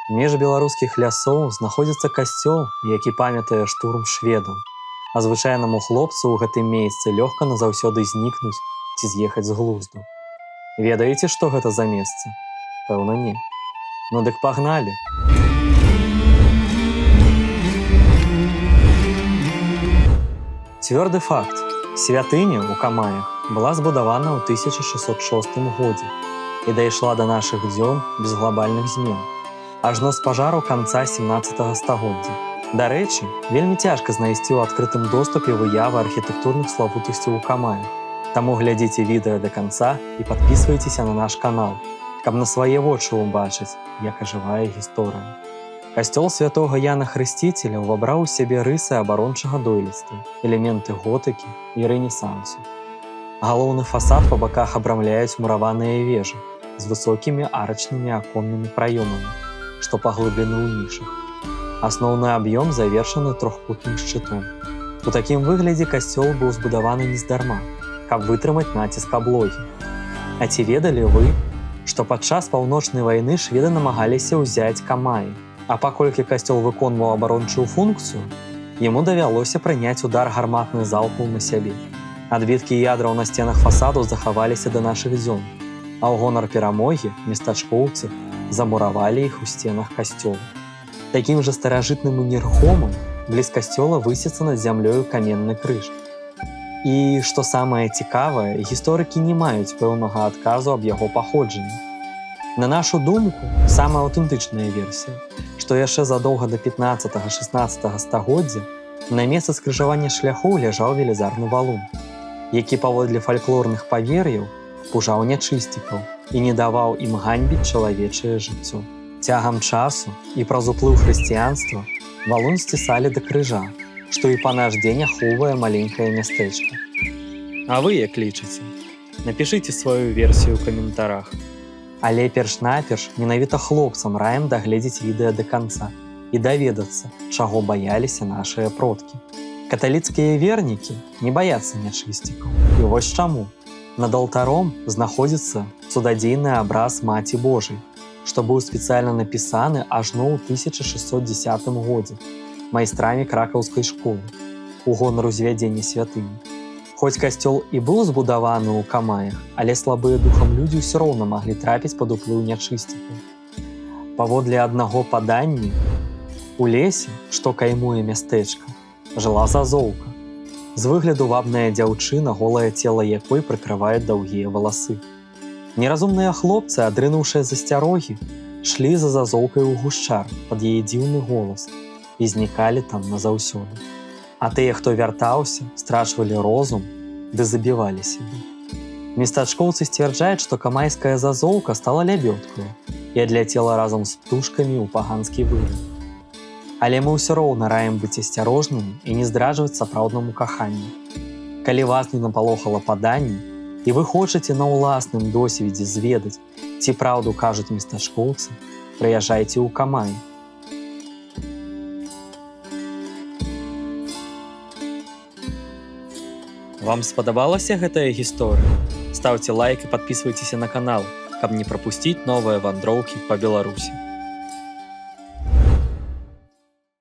Між беларускіх лясоў знаходзіцца касцёл, які памятае штурм шведаў. А звычайнаму хлопцу ў гэтым месцы лёгка назаўсёды знікнуць ці з'ехаць з глузду. Ведаеце, што гэта за месца? Пэўна, не. Ну дык пагналі! Цвёрды факт. Святыня ў Камаях была збудавана ў 1606 годзе і дайшла да нашых дзён без глобальных змен, ажно з пажару канца 17 стагоддзя. Дарэчы, вельмі цяжка знайсці ў адкрытым доступе выявы архітэктурных славутасцяў у Камаях. Таму глядзіце відэа да канца і падпісвайцеся на наш канал, каб на свае вочы ўбачыць, як ажывае гісторыя. Касцёл святога Яна Хрысціцеля ўвабраў у сябе рысы абарончага дойлідства, элементы готыкі і рэнесансу. Галоўны фасад па баках абрамляюць мураваныя вежы з высокімі арачнымі аконнымі праёмамі, што паглыблены ў нішах. Асноўны аб'ём завершаны трохпутным шчытом. У такім выглядзе касцёл быў збудаваны нездарма, каб вытрымаць націск аблогі. А ці ведалі вы, што падчас паўночнай вайны шведы намагаліся ўзяць Камаі, а паколькі касцёл выконваў абарончую функцыю, яму давялося прыняць удар гарматных залпаў на сябе. Адбіткі ядраў на сценах фасаду захаваліся да нашых дзён, а ў гонар перамогі местачкоўцы замуравалі іх у стенах касцёла. Такім жа старажытным і нерухомым бліз касцёла высіцца над зямлёю каменны крыж. І, што самае цікавае, гісторыкі не маюць пэўнага адказу аб яго паходжанні. На нашу думку, самая аўтэнтычная версія, што яшчэ задоўга да 15-16 стагоддзя на месцы скрыжавання шляхоў ляжаў велізарны валун, які паводле фальклорных павер'яў пужаў нячысцікаў і не даваў ім ганьбіць чалавечае жыццё. Цягам часу і праз уплыў хрысціянства валун сцісалі да крыжа, што і па наш дзень ахоўвае маленькае мястэчка. А вы як лічыце? Напішыце сваю версію ў каментарах. Але перш-наперш менавіта хлопцам раім дагледзець відэа да канца і даведацца, чаго баяліся нашыя продкі. Каталіцкія вернікі не баяцца нячысцікаў. І вось чаму. Над алтаром знаходзіцца цудадзейны абраз Маці Божай, што быў спецыяльна напісаны ажно ў 1610 годзе майстрамі кракаўскай школы у гонар узвядзення святыні. Хоць касцёл і быў збудаваны ў Камаях, але слабыя духам людзі ўсё роўна маглі трапіць пад уплыў нячысцікаў. Паводле аднаго падання, у лесе, што каймуе мястэчка, жыла зазоўка. З выгляду вабная дзяўчына, голае цела якой прыкрывае даўгія валасы. Неразумныя хлопцы, адрынуўшыя засцярогі, шлі за зазоўкай у гушчар пад яе дзіўны голас і знікалі там назаўсёды. А тыя, хто вяртаўся, страчвалі розум ды забівалі сябе. Местачкоўцы сцвярджаюць, што камайская зазоўка стала лябёдкаю і адляцела разам з птушкамі ў паганскі вырай. Але мы ўсё роўна раім быць асцярожнымі і не здраджваць сапраўднаму каханню. Калі вас не напалохала паданне, і вы хочаце на ўласным досведзе зведаць, ці праўду кажуць местачкоўцы, прыязджайце ў Камаі. Вам спадабалася гэтая гісторыя? Стаўце лайк і падпісвайцеся на канал, каб не прапусціць новыя вандроўкі па Беларусі.